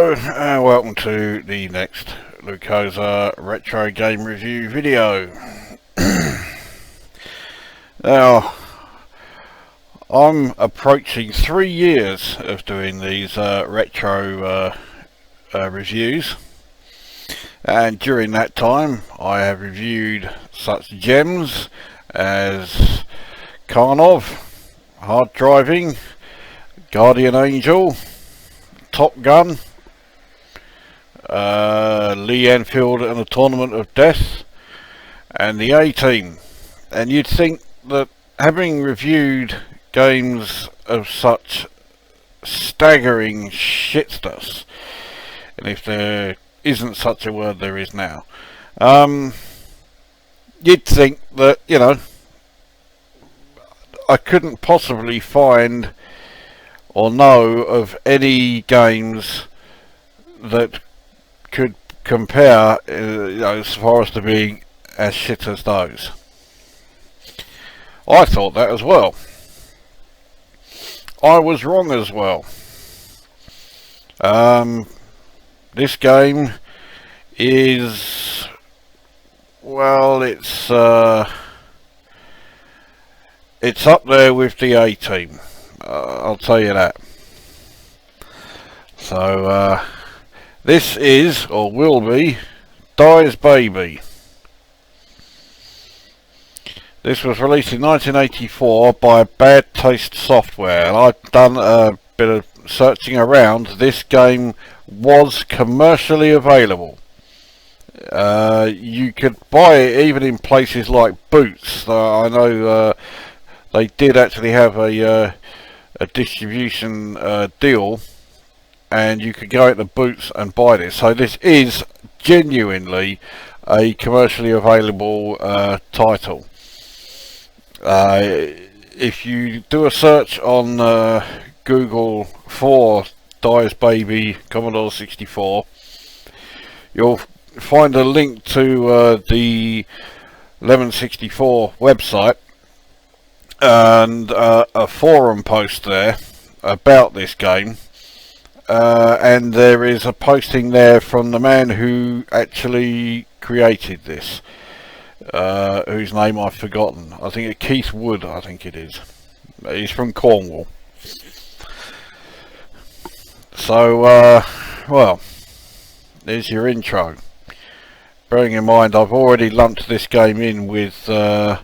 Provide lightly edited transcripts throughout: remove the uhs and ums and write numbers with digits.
Hello and welcome to the next Lukozer retro game review video. Now, I'm approaching 3 years of doing these retro reviews, and during that time I have reviewed such gems as Commodore, Hard Driving, Guardian Angel, Top Gun, Lee Enfield and the Tournament of Death, and the A-Team. And you'd think that having reviewed games of such staggering shitsters, and if there isn't such a word, there is now, you'd think that, you know, I couldn't possibly find or know of any games that could compare, you know, as far as to being as shit as those. I thought that as well. I was wrong as well. This game is, well, it's up there with the A-Team. I'll tell you that. So this is, or will be, Dice Baby. This was released in 1984 by Bad Taste Software, and I've done a bit of searching around. This game was commercially available. You could buy it even in places like Boots. I know they did actually have a distribution deal, and you could go into Boots and buy this. So this is genuinely a commercially available title. If you do a search on Google for Dice Baby Commodore 64, you'll find a link to the 1164 website and a forum post there about this game, and there is a posting there from the man who actually created this, whose name I've forgotten. I think it's Keith Wood, I think it is. He's from Cornwall. So well, there's your intro. Bearing in mind I've already lumped this game in with the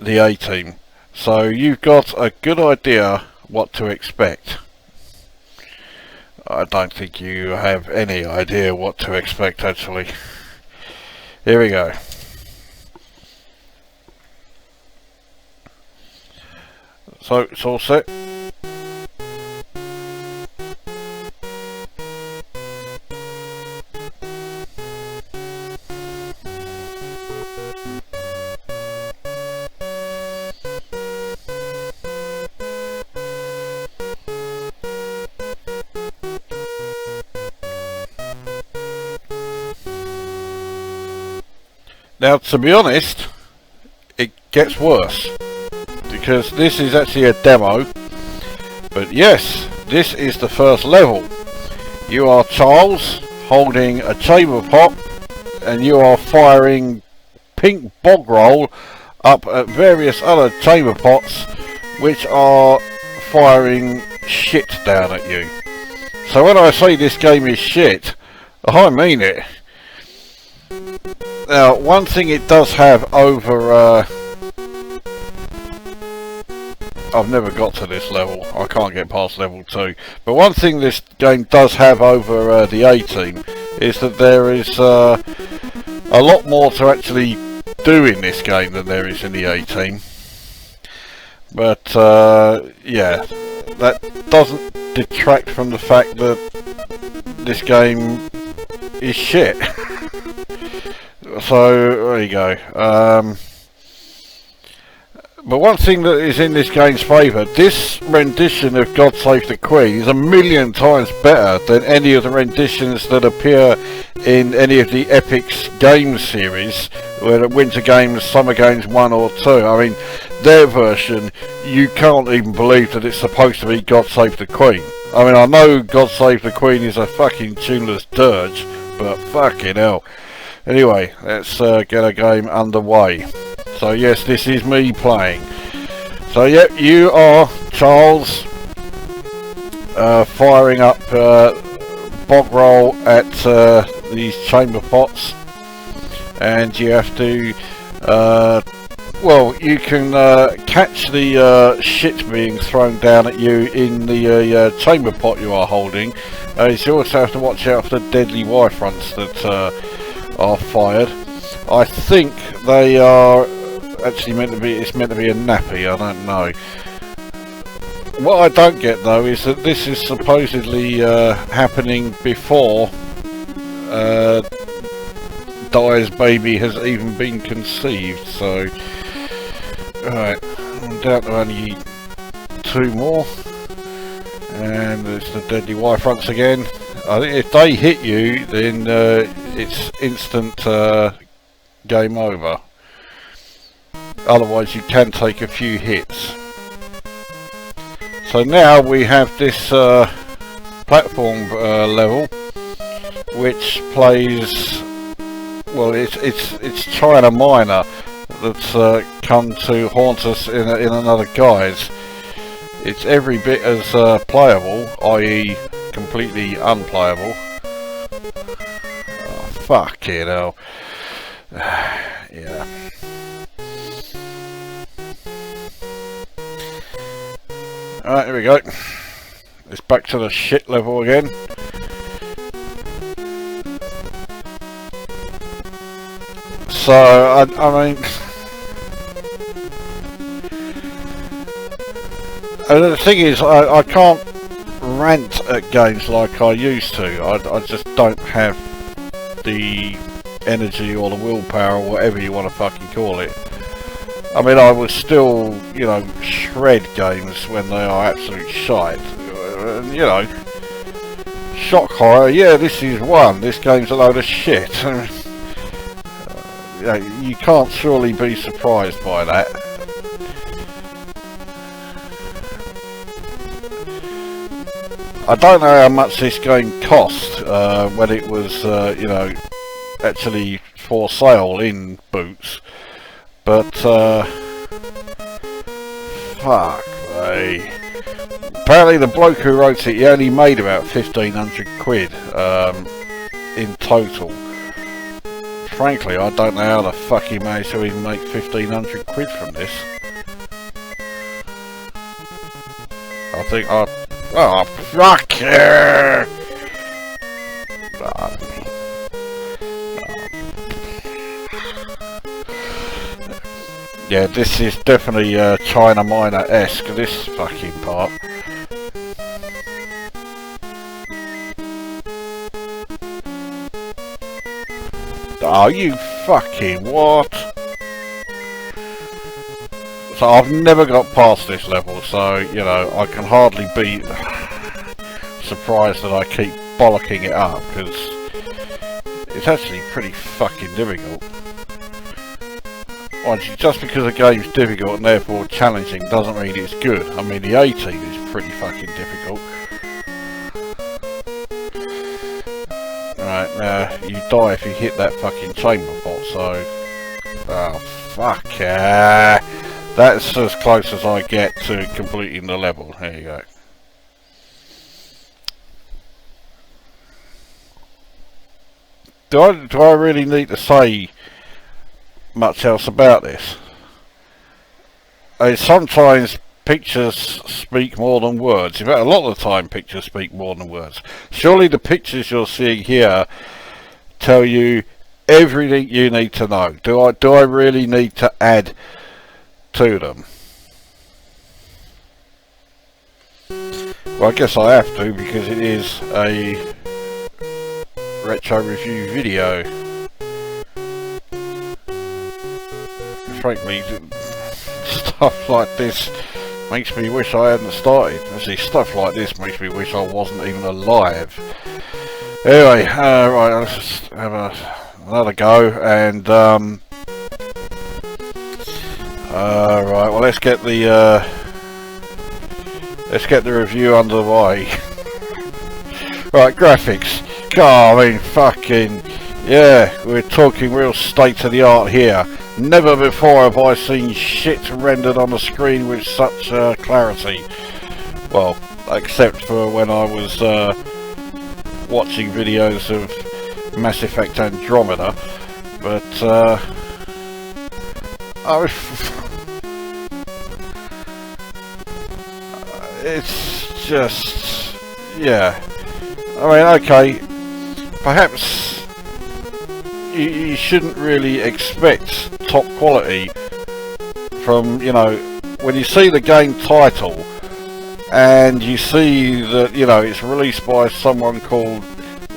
A-Team, so you've got a good idea what to expect. I don't think you have any idea what to expect, actually. Here we go. So it's all set. Now, to be honest, it gets worse, because this is actually a demo, but yes, this is the first level. You are Charles, holding a chamber pot, and you are firing pink bog roll up at various other chamber pots, which are firing shit down at you. So when I say this game is shit, I mean it. Now, one thing it does have over, I've never got to this level, I can't get past level 2, but one thing this game does have over the A-Team is that there is a lot more to actually do in this game than there is in the A-Team. But yeah, that doesn't detract from the fact that this game is shit. So there you go. But one thing that is in this game's favour, this rendition of God Save the Queen is 1,000,000 times better than any of the renditions that appear in any of the Epic's game series, whether Winter Games, Summer Games 1 or 2. I mean, their version, you can't even believe that it's supposed to be God Save the Queen. I mean, I know God Save the Queen is a fucking tuneless dirge, but fucking hell. Anyway, let's get a game underway. So yes, this is me playing. So yep, you are Charles, firing up bog roll at these chamber pots, and you have to well, you can catch the shit being thrown down at you in the chamber pot you are holding. You also have to watch out for the deadly Y fronts that are fired. I think they are actually meant to be, it's meant to be a nappy, I don't know. What I don't get though is that this is supposedly happening before Di's baby has even been conceived, so right, I'm down to only 2 more, and it's the deadly Y fronts again. I think if they hit you, then it's instant game over. Otherwise you can take a few hits. So now we have this platform level, which plays, well, it's China Minor that's come to haunt us in another guise. It's every bit as playable, i.e. completely unplayable. Oh, fuck it hell. Yeah. Alright, here we go. It's back to the shit level again. So, I mean... and the thing is, I can't rant at games like I used to. I just don't have the energy or the willpower or whatever you want to fucking call it. I mean, I would still, you know, shred games when they are absolute shite. You know, shock horror, yeah, this is one. This game's a load of shit. You can't surely be surprised by that. I don't know how much this game cost when it was, you know, actually for sale in Boots. But, fuck me. Apparently the bloke who wrote it, he only made about 1,500 quid in total. Frankly, I don't know how the fuck he managed to even make 1,500 quid from this. I think I... oh, fuck yeah! Yeah, this is definitely China Minor-esque, this fucking part. Oh, you fucking what? So I've never got past this level, so, you know, I can hardly be surprised that I keep bollocking it up, because it's actually pretty fucking difficult. Just because a game's difficult and therefore challenging doesn't mean it's good. I mean, the A-Team is pretty fucking difficult. Right, now, you die if you hit that fucking chamber pot, so... oh, fuck yeah! That's as close as I get to completing the level. There you go. Do I really need to say much else about this? Sometimes pictures speak more than words. In fact, a lot of the time pictures speak more than words. Surely the pictures you're seeing here tell you everything you need to know. Do I really need to add to them? Well, I guess I have to, because it is a retro review video. Frankly, stuff like this makes me wish I hadn't started. Actually, stuff like this makes me wish I wasn't even alive. Anyway, right, let's just have another go, and right, well, let's get the review underway. Right, graphics. God, I mean, fucking, yeah, we're talking real state of the art here. Never before have I seen shit rendered on the screen with such clarity. Well, except for when I was watching videos of Mass Effect Andromeda, but I was it's just, yeah, I mean, okay, perhaps you shouldn't really expect top quality from, you know, when you see the game title and you see that, you know, it's released by someone called,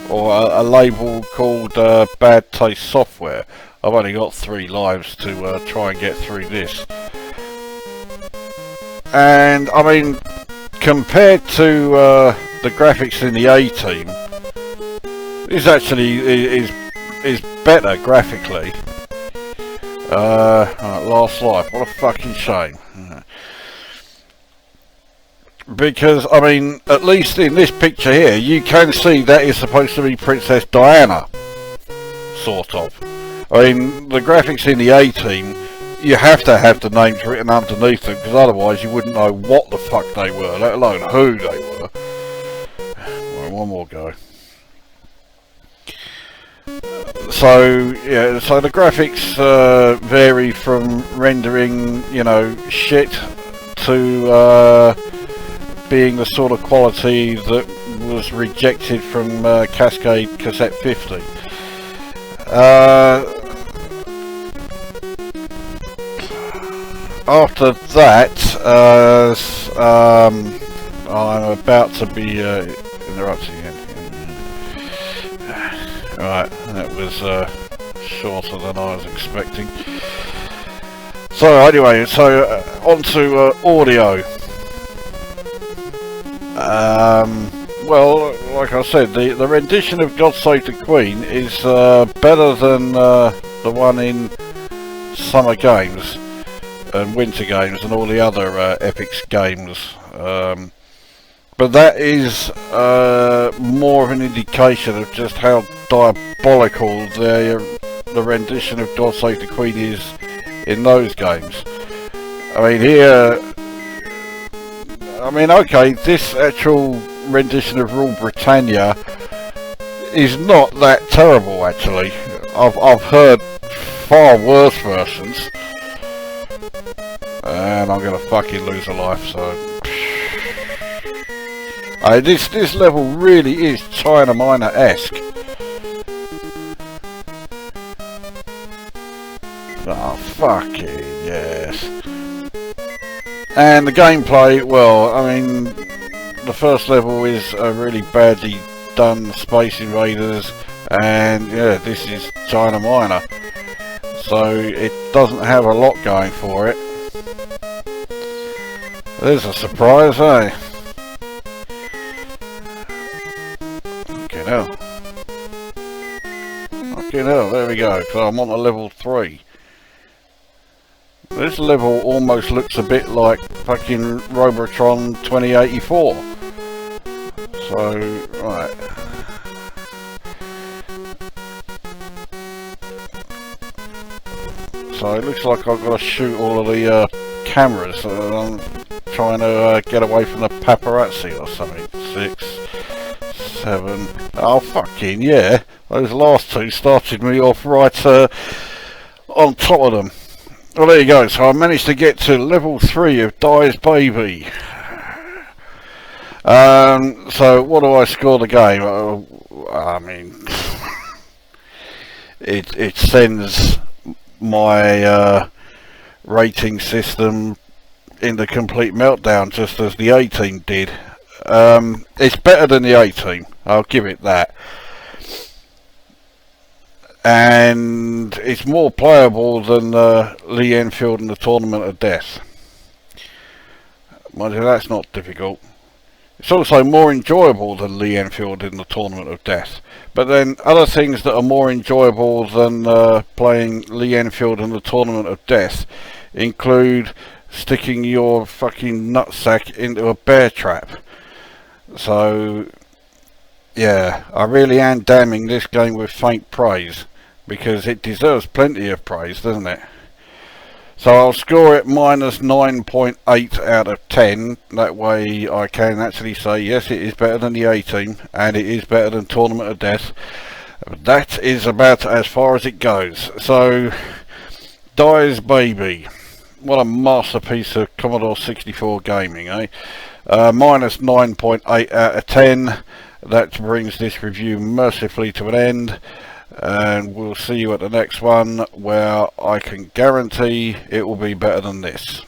or a label called Bad Taste Software. I've only got 3 lives to try and get through this. And, I mean, compared to the graphics in the A-Team, this actually is better graphically. Right, Last Life, what a fucking shame. Because, I mean, at least in this picture here, you can see that is supposed to be Princess Diana. Sort of. I mean, the graphics in the A-Team, you have to have the names written underneath them, because otherwise you wouldn't know what the fuck they were, let alone who they were. Right, one more go. So, yeah, so the graphics vary from rendering, you know, shit to being the sort of quality that was rejected from Cascade Cassette 50. After that, I'm about to be interrupting again. Right, that was shorter than I was expecting. So anyway, so on to audio. Well, like I said, the rendition of God Save the Queen is better than the one in Summer Games and Winter Games and all the other Epix games. But that is more of an indication of just how diabolical the rendition of God Save the Queen is in those games. I mean, here, I mean, okay, this actual rendition of Rule Britannia is not that terrible, actually. I've heard far worse versions, and I'm gonna fucking lose a life. So this level really is China Minor-esque. Oh, fucking yes. And the gameplay, well, I mean, the first level is a really badly done Space Invaders, and yeah, this is China Minor, so it doesn't have a lot going for it. There's a surprise, eh? Fucking hell. Fucking hell, there we go, so I'm on to level 3. This level almost looks a bit like fucking Robotron 2084. So, right. So it looks like I've got to shoot all of the cameras. I'm trying to get away from the paparazzi or something. 6, 7. Oh, fucking yeah. Those last 2 started me off right on top of them. Well, there you go. So I managed to get to level 3 of Dies Baby. So what do I score the game? I mean, it sends my rating system into complete meltdown, just as the A-Team did. It's better than the A-Team, I'll give it that. And it's more playable than Lee Enfield and the Tournament of Death. Mind you, that's not difficult. It's also more enjoyable than Lee Enfield in the Tournament of Death. But then other things that are more enjoyable than playing Lee Enfield in the Tournament of Death include sticking your fucking nutsack into a bear trap. So Yeah, I really am damning this game with faint praise, because it deserves plenty of praise, doesn't it? So I'll score it minus 9.8 out of 10. That way I can actually say, yes, it is better than the A-Team, and it is better than Tournament of Death. That is about as far as it goes. So, Dice Baby. What a masterpiece of Commodore 64 gaming, eh? Minus 9.8 out of 10. That brings this review mercifully to an end. And we'll see you at the next one, where I can guarantee it will be better than this.